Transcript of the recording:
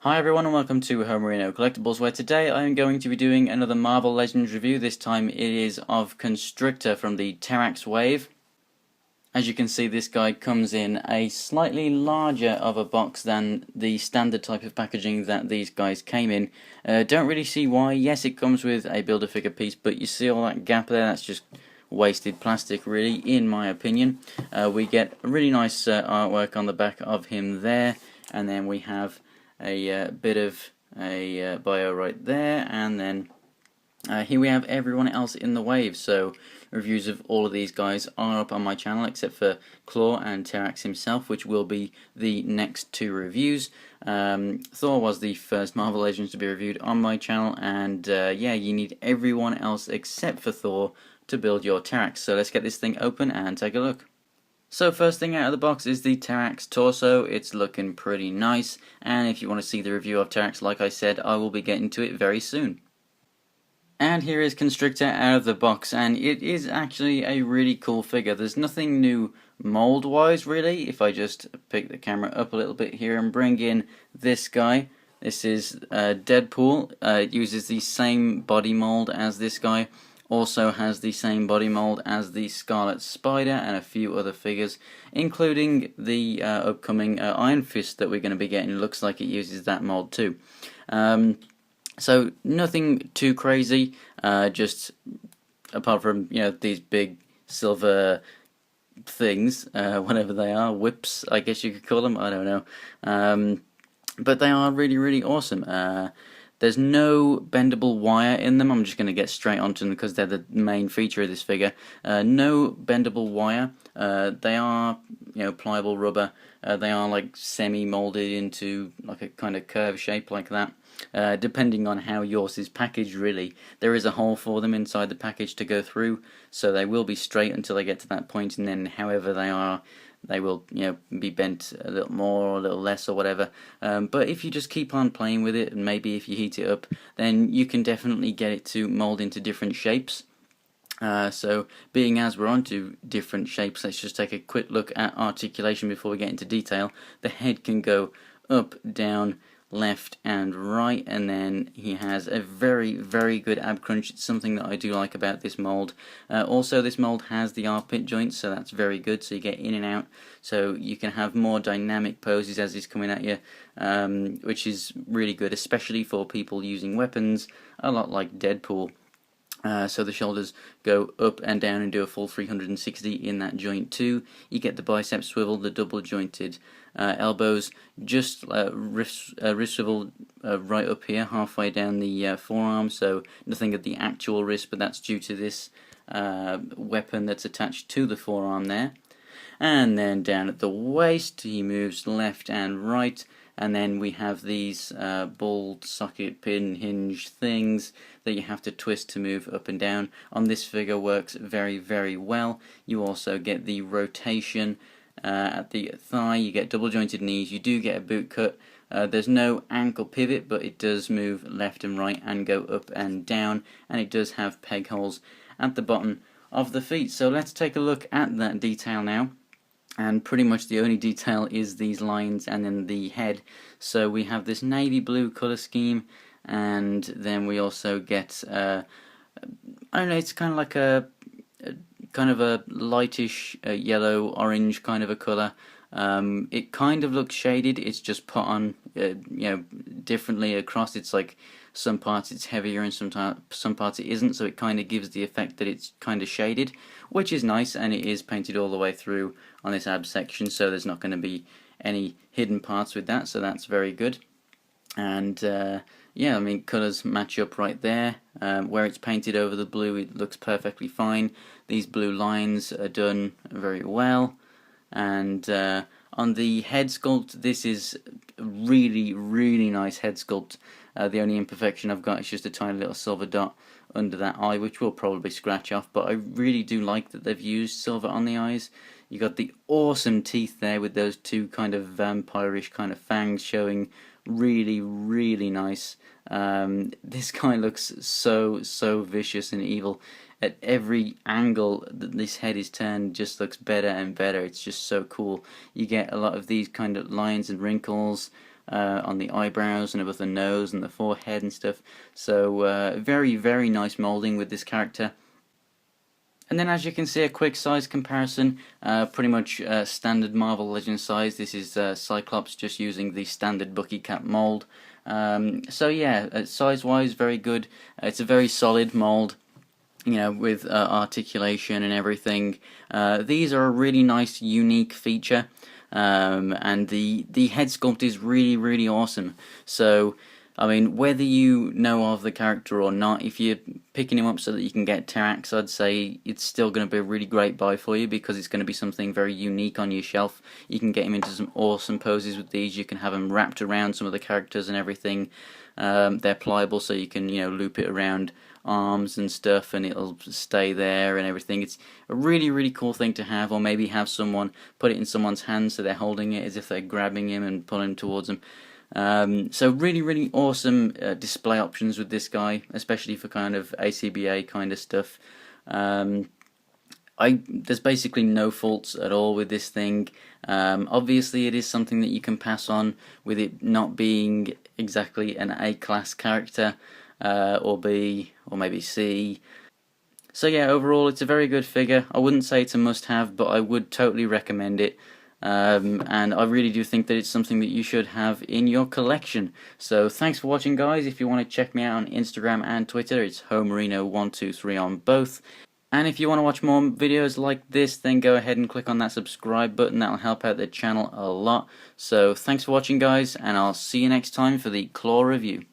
Hi everyone and welcome to Homerino Collectibles, where today I am going to be doing another Marvel Legends review. This time it is of Constrictor from the Terrax wave. As you can see, this guy comes in a slightly larger of a box than the standard type of packaging that these guys came in. Don't really see why. Yes, it comes with a Build-A-Figure piece, but you see all that gap there? That's just wasted plastic, really, in my opinion. We get a really nice artwork on the back of him there, and then we have a bit of a bio right there, and then here we have everyone else in the wave. So reviews of all of these guys are up on my channel, except for Claw and Terrax himself, which will be the next two reviews. Thor was the first Marvel Legends to be reviewed on my channel, and yeah, you need everyone else except for Thor to build your Terrax. So let's get this thing open and take a look. So first thing out of the box is the Terrax torso. It's looking pretty nice, and if you want to see the review of Terrax, like I said, I will be getting to it very soon. And here is Constrictor out of the box, and it is actually a really cool figure. There's nothing new mold-wise, really. If I just pick the camera up a little bit here and bring in this guy, this is Deadpool. It uses the same body mold as this guy. Also has the same body mold as the Scarlet Spider and a few other figures, including the upcoming Iron Fist that we're going to be getting. Looks like it uses that mold too. So nothing too crazy, just apart from, you know, these big silver things, whatever they are, whips, I guess you could call them, I don't know. But they are really, really awesome. There's no bendable wire in them. I'm just going to get straight onto them because they're the main feature of this figure. No bendable wire. They are, you know, pliable rubber. They are like semi-molded into like a kind of curve shape like that. Depending on how yours is packaged, really. There is a hole for them inside the package to go through, so they will be straight until they get to that point, and then however they are, they will, you know, be bent a little more or a little less or whatever. But if you just keep on playing with it, and maybe if you heat it up, then you can definitely get it to mold into different shapes. So being as we're on to different shapes, let's just take a quick look at articulation before we get into detail. The head can go up, down, left and right, and then he has a very, very good ab crunch. It's something that I do like about this mold. Also, this mold has the armpit joints, so that's very good, so you get in and out, so you can have more dynamic poses as he's coming at you, which is really good, especially for people using weapons a lot like Deadpool. So the shoulders go up and down and do a full 360 in that joint too. You get the bicep swivel, the double jointed elbows, just wrist swivel right up here, halfway down the forearm, so nothing at the actual wrist, but that's due to this weapon that's attached to the forearm there. And then down at the waist, he moves left and right, and then we have these ball socket pin hinge things that you have to twist to move up and down. On this figure, works very, very well. You also get the rotation at the thigh, you get double jointed knees, you do get a boot cut. There's no ankle pivot, but it does move left and right and go up and down, and it does have peg holes at the bottom of the feet. So let's take a look at that detail now. And pretty much the only detail is these lines and then the head. So we have this navy blue color scheme, and then we also get I don't know, it's kind of like a kind of a lightish yellow orange kind of a color. It kind of looks shaded. It's just put on you know, differently across. It's like some parts it's heavier and some parts it isn't, so it kind of gives the effect that it's kind of shaded, which is nice, and it is painted all the way through on this ab section, so there's not going to be any hidden parts with that, so that's very good. And yeah, I mean, colours match up right there. Where it's painted over the blue, it looks perfectly fine. These blue lines are done very well. And on the head sculpt, this is a really, really nice head sculpt. The only imperfection I've got is just a tiny little silver dot under that eye, which will probably scratch off, but I really do like that they've used silver on the eyes. You got the awesome teeth there with those two kind of vampire-ish kind of fangs showing. Really, really nice. This guy looks so vicious and evil. At every angle that this head is turned, just looks better and better. It's just so cool. You get a lot of these kind of lines and wrinkles on the eyebrows and above the nose and the forehead and stuff. So very, very nice moulding with this character. And then, as you can see, a quick size comparison, pretty much standard Marvel Legends size. This is Cyclops just using the standard Bucky Cap mold. So yeah, size-wise, very good. It's a very solid mold, you know, with articulation and everything. These are a really nice, unique feature, and the head sculpt is really, really awesome. So, I mean, whether you know of the character or not, if you're picking him up so that you can get Terrax, I'd say it's still going to be a really great buy for you, because it's going to be something very unique on your shelf. You can get him into some awesome poses with these. You can have them wrapped around some of the characters and everything. They're pliable, so you can, you know, loop it around arms and stuff, and it'll stay there and everything. It's a really, really cool thing to have, or maybe have someone put it in someone's hands so they're holding it as if they're grabbing him and pulling him towards them. So really, really awesome display options with this guy, especially for kind of ACBA kind of stuff. There's basically no faults at all with this thing. Obviously, it is something that you can pass on, with it not being exactly an A-class character, or B, or maybe C. So yeah, overall, it's a very good figure. I wouldn't say it's a must-have, but I would totally recommend it. And I really do think that it's something that you should have in your collection. So thanks for watching, guys. If you want to check me out on Instagram and Twitter, it's Homerino123 on both. And if you want to watch more videos like this, then go ahead and click on that subscribe button. That'll help out the channel a lot. So thanks for watching, guys, and I'll see you next time for the Claw review.